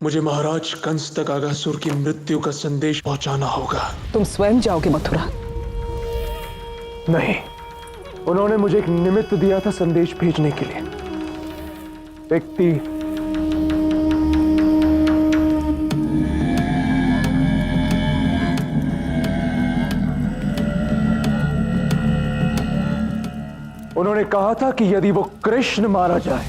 मुझे महाराज कंस तक अगासुर की मृत्यु का संदेश पहुंचाना होगा। तुम स्वयं जाओगे मथुरा? नहीं, उन्होंने मुझे एक निमित्त दिया था संदेश भेजने के लिए। एक तीर। उन्होंने कहा था कि यदि वो कृष्ण मारा जाए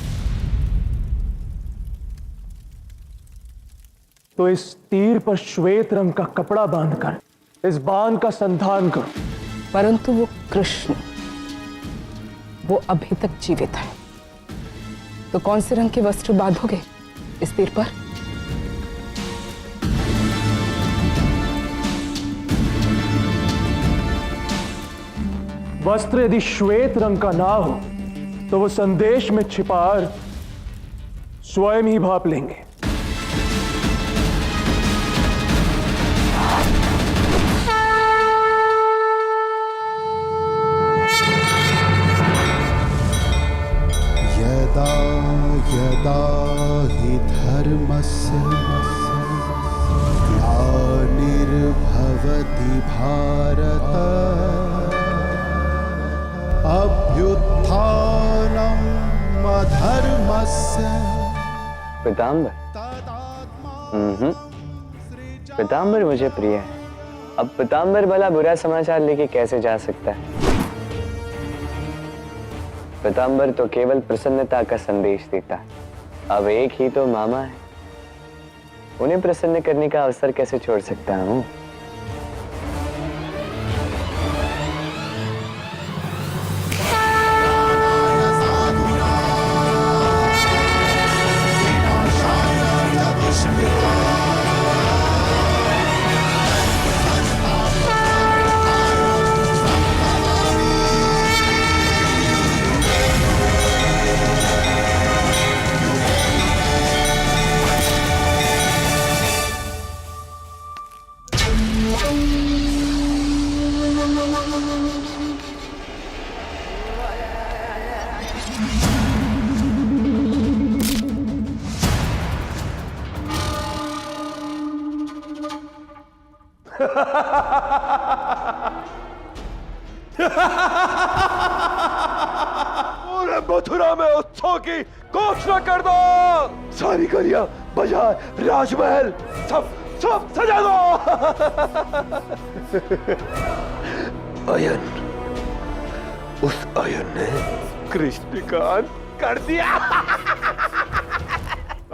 तो इस तीर पर श्वेत रंग का कपड़ा बांधकर इस बाण का संधान करो। परंतु वो कृष्ण, वो अभी तक जीवित है, तो कौन से रंग के वस्त्र बांधोगे इस तीर पर? वस्त्र यदि श्वेत रंग का ना हो तो वो संदेश में छिपा अर्थ स्वयं ही भाप लेंगे। यदा यदा हि धर्मस्य ग्लानिर्भवति भारत अभ्युत्थानम् अधर्मस्य। पीताम्बर, पीताम्बर मुझे प्रिय है। अब पीताम्बर भला बुरा समाचार लेके कैसे जा सकता है? पीताम्बर तो केवल प्रसन्नता का संदेश देता है। अब एक ही तो मामा है, उन्हें प्रसन्न करने का अवसर कैसे छोड़ सकता हूँ? पूरे मथुरा में उत्सव की घोषणा कर दो। सारी गलियां, बाजार, राजमहल सब सब सजा दो। अयन, उस अयन ने कृष्ण का अंत कर दिया।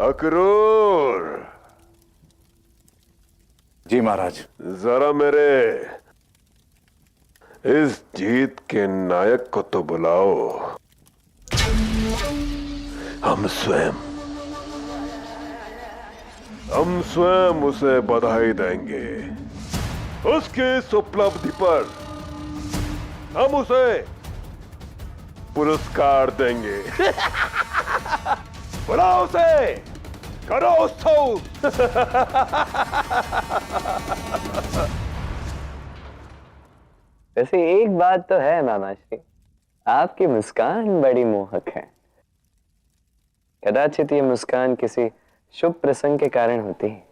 अक्रूर। जी महाराज। जरा मेरे इस जीत के नायक को तो बुलाओ। हम स्वयं उसे बधाई देंगे। उसकी इस उपलब्धि पर हम उसे पुरस्कार देंगे। बुलाओ उसे, करो उत्सव। वैसे एक बात तो है मामाश्री, आपकी मुस्कान बड़ी मोहक है। कदाचित ये मुस्कान किसी शुभ प्रसंग के कारण होती है।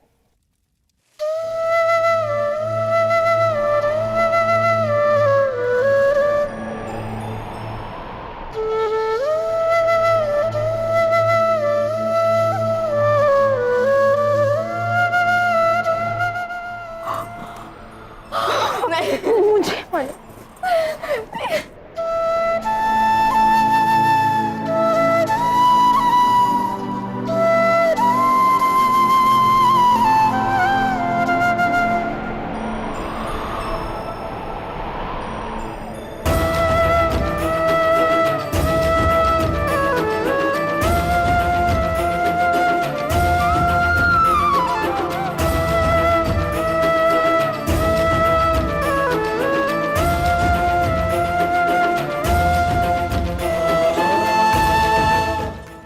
मुझे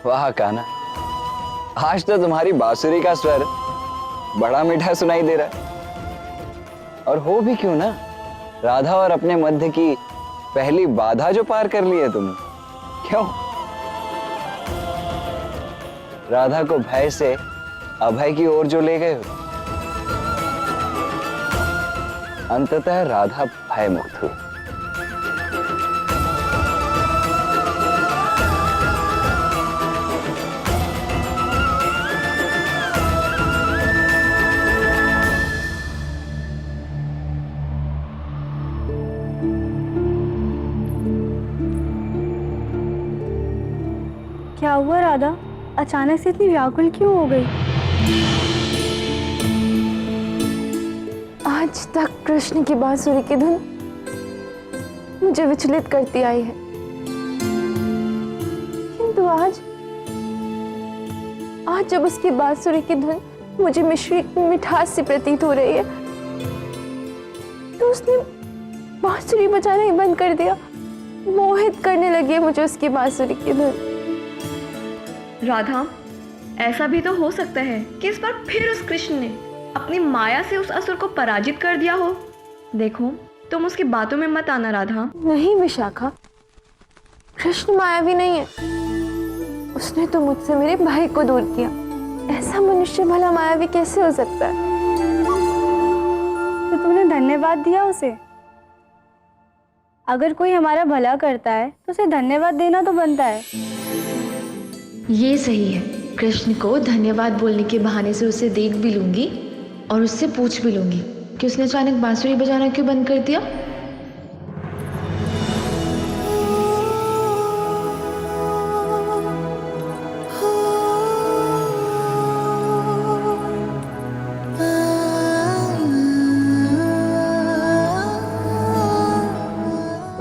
वाह कान्हा, आज तो तुम्हारी बांसुरी का स्वर बड़ा मीठा सुनाई दे रहा है। और हो भी क्यों ना, राधा और अपने मध्य की पहली बाधा जो पार कर ली है तुमने। क्यों? राधा को भय से अभय की ओर जो ले गए हो, अंततः राधा भय मुक्त हुई। क्या हुआ राधा, अचानक से इतनी व्याकुल क्यों हो गई? आज तक कृष्ण की बांसुरी की धुन मुझे विचलित करती आई है, किंतु आज जब उसकी बांसुरी की धुन मुझे मिश्री की मिठास से प्रतीत हो रही है, तो उसने बांसुरी बजाना ही बंद कर दिया। मोहित करने लगी है मुझे उसकी बांसुरी की धुन। राधा, ऐसा भी तो हो सकता है कि इस बार फिर उस कृष्ण ने अपनी माया से उस असुर को पराजित कर दिया हो। देखो, तुम उसकी बातों में मत आना राधा। नहीं विशाखा, कृष्ण मायावी नहीं है। उसने तो मुझसे मेरे भाई को दूर किया। ऐसा मनुष्य भला मायावी कैसे हो सकता है? तो तुमने धन्यवाद दिया उसे? अगर कोई हमारा भला करता है तो उसे धन्यवाद देना तो बनता है। ये सही है। कृष्ण को धन्यवाद बोलने के बहाने से उसे देख भी लूंगी और उससे पूछ भी लूंगी कि उसने अचानक बांसुरी बजाना क्यों बंद कर दिया।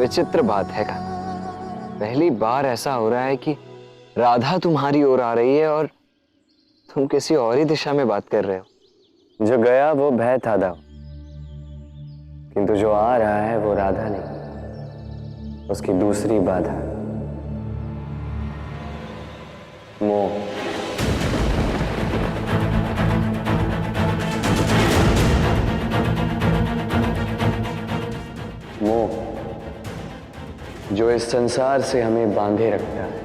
विचित्र बात है का, पहली बार ऐसा हो रहा है कि राधा तुम्हारी ओर आ रही है और तुम किसी और ही दिशा में बात कर रहे हो। जो गया वो भय था दाव, किंतु जो आ रहा है वो राधा नहीं, उसकी दूसरी बाधा, मोह। मोह जो इस संसार से हमें बांधे रखता है।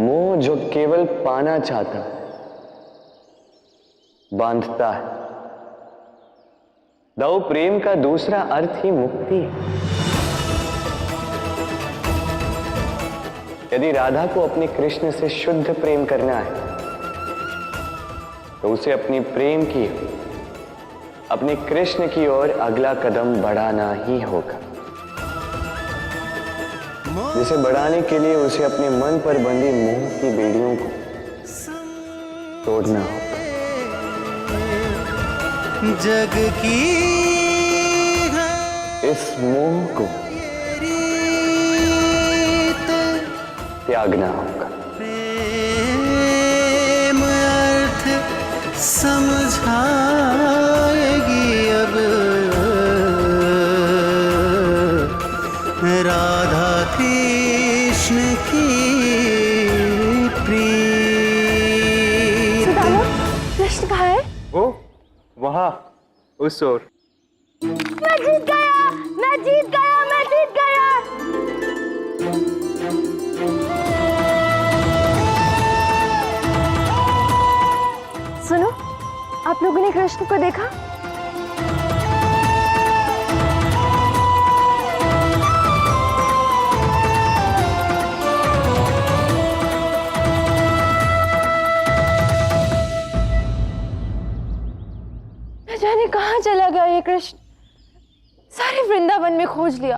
मोह जो केवल पाना चाहता है, बांधता है। दाऊ, प्रेम का दूसरा अर्थ ही मुक्ति है। यदि राधा को अपने कृष्ण से शुद्ध प्रेम करना है तो उसे अपनी प्रेम की, अपने कृष्ण की ओर अगला कदम बढ़ाना ही होगा, जिसे बढ़ाने के लिए उसे अपने मन पर बंधी मोह की बेड़ियों को तोड़ना होगा। जग की इस मोह को त्यागना होगा। प्रेम अर्थ समझाएगी अब राधा कृष्ण की प्रीत। सुदामा, कृष्ण कहाँ है? वो वहां उस ओर। मैं जीत गया, मैं जीत गया, मैं जीत गया। सुनो, आप लोगों ने कृष्ण को देखा? न जाने कहाँ चला गया ये कृष्ण। सारे वृंदावन में खोज लिया।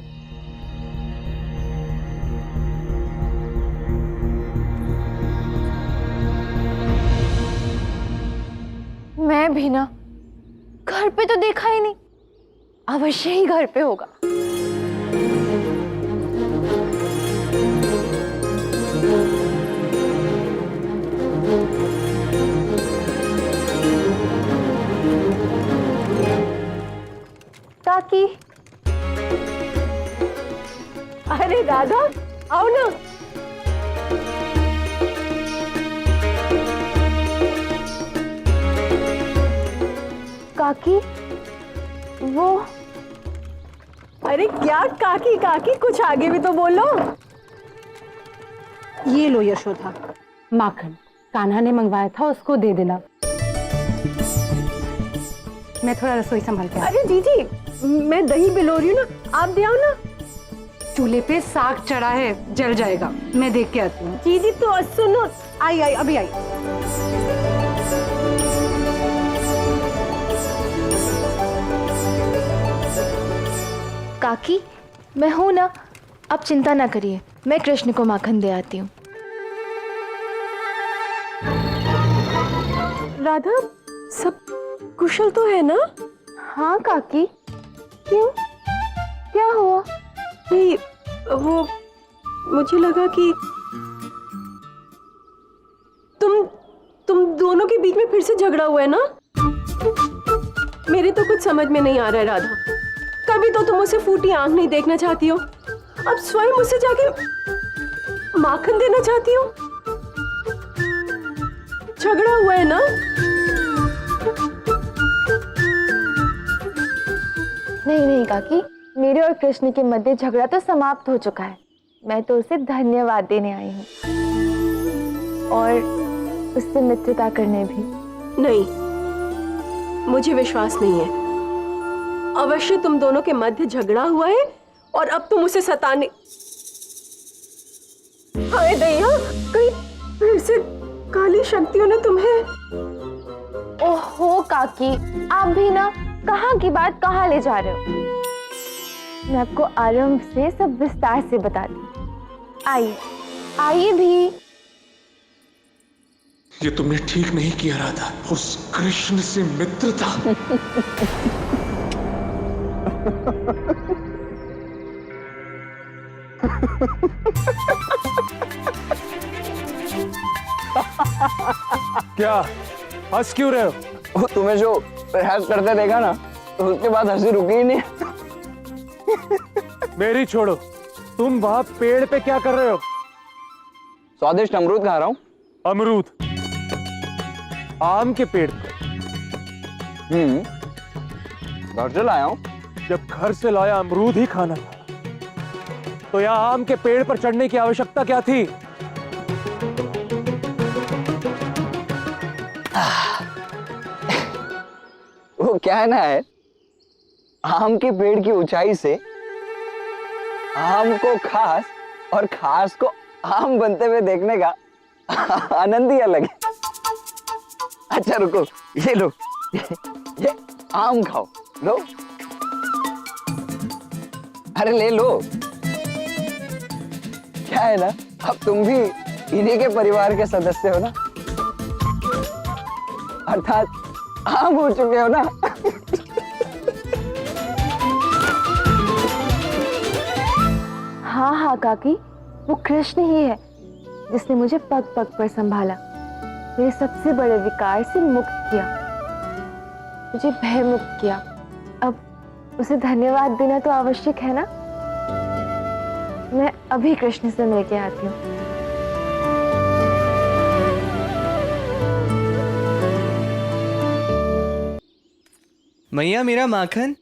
मैं भी ना, घर पे तो देखा ही नहीं। अवश्य ही घर पे होगा। काकी, अरे राधा, आओ ना। काकी, वो। अरे क्या काकी काकी, कुछ आगे भी तो बोलो। ये लो यशोदा, माखन कान्हा ने मंगवाया था, उसको दे देना। मैं थोड़ा रसोई संभाल के अरे दीदी, मैं दही बिलो रही हूँ ना, आप दे आओ ना। चूल्हे पे साग चढ़ा है, जल जाएगा, मैं देख के आती हूँ। दीदी तो सुनो। आई अभी आई। काकी, मैं हूं ना, आप चिंता ना करिए, मैं कृष्ण को माखन दे आती हूँ। राधा, सब कुशल तो है ना? हाँ काकी। क्यों, क्या हुआ? नहीं, वो मुझे लगा कि तुम दोनों के बीच में फिर से झगड़ा हुआ है ना? मेरे तो कुछ समझ में नहीं आ रहा है राधा। कभी तो तुम उसे फूटी आंख नहीं देखना चाहती हो, अब स्वयं मुझसे जाके माखन देना चाहती हो। झगड़ा हुआ है ना? नहीं नहीं काकी, मेरे और कृष्ण के मध्य झगड़ा तो समाप्त हो चुका है। मैं तो उसे धन्यवाद देने आई हूँ और उससे मित्रता करने भी। नहीं, मुझे विश्वास नहीं है। अवश्य तुम दोनों के मध्य झगड़ा हुआ है और अब तुम उसे सताने। हाय दैया, कहीं फिर से काली शक्तियों ने तुम्हें। ओहो काकी, आप भी ना कहाँ की बात कहाँ ले जा रहे हो। मैं आपको आरंभ से सब विस्तार से बताती। आइए आइए भी। ये तुमने ठीक नहीं किया राधा, उस कृष्ण से मित्रता। क्या हंस क्यों रहे हो? वो तुम्हें जो प्रयास करते देखा ना, तो उसके बाद हंसी रुकी ही नहीं। मेरी छोड़ो, तुम वहां पेड़ पे क्या कर रहे हो? स्वादिष्ट अमरूद खा रहा हूँ। अमरूद? आम के पेड़ पे? घर से लाया हूँ। जब घर से लाया अमरूद ही खाना था, तो यहाँ आम के पेड़ पर चढ़ने की आवश्यकता क्या थी? वो क्या है ना, आम के पेड़ की ऊंचाई से आम को खास और खास को आम बनते हुए देखने का आनंद ही अलग है। अच्छा रुको, ये लो, ये आम खाओ, लो। अरे ले लो। क्या है ना, अब तुम भी इन्हीं के परिवार के सदस्य हो ना, अर्थात आम हो चुके हो ना। हाँ हाँ काकी, वो कृष्ण ही है जिसने मुझे पग पग पर संभाला, मेरे सबसे बड़े विकार से मुक्त किया, मुझे भय मुक्त किया। अब उसे धन्यवाद देना तो आवश्यक है ना। मैं अभी कृष्ण से मिलके आती हूँ। मैया मेरा माखन।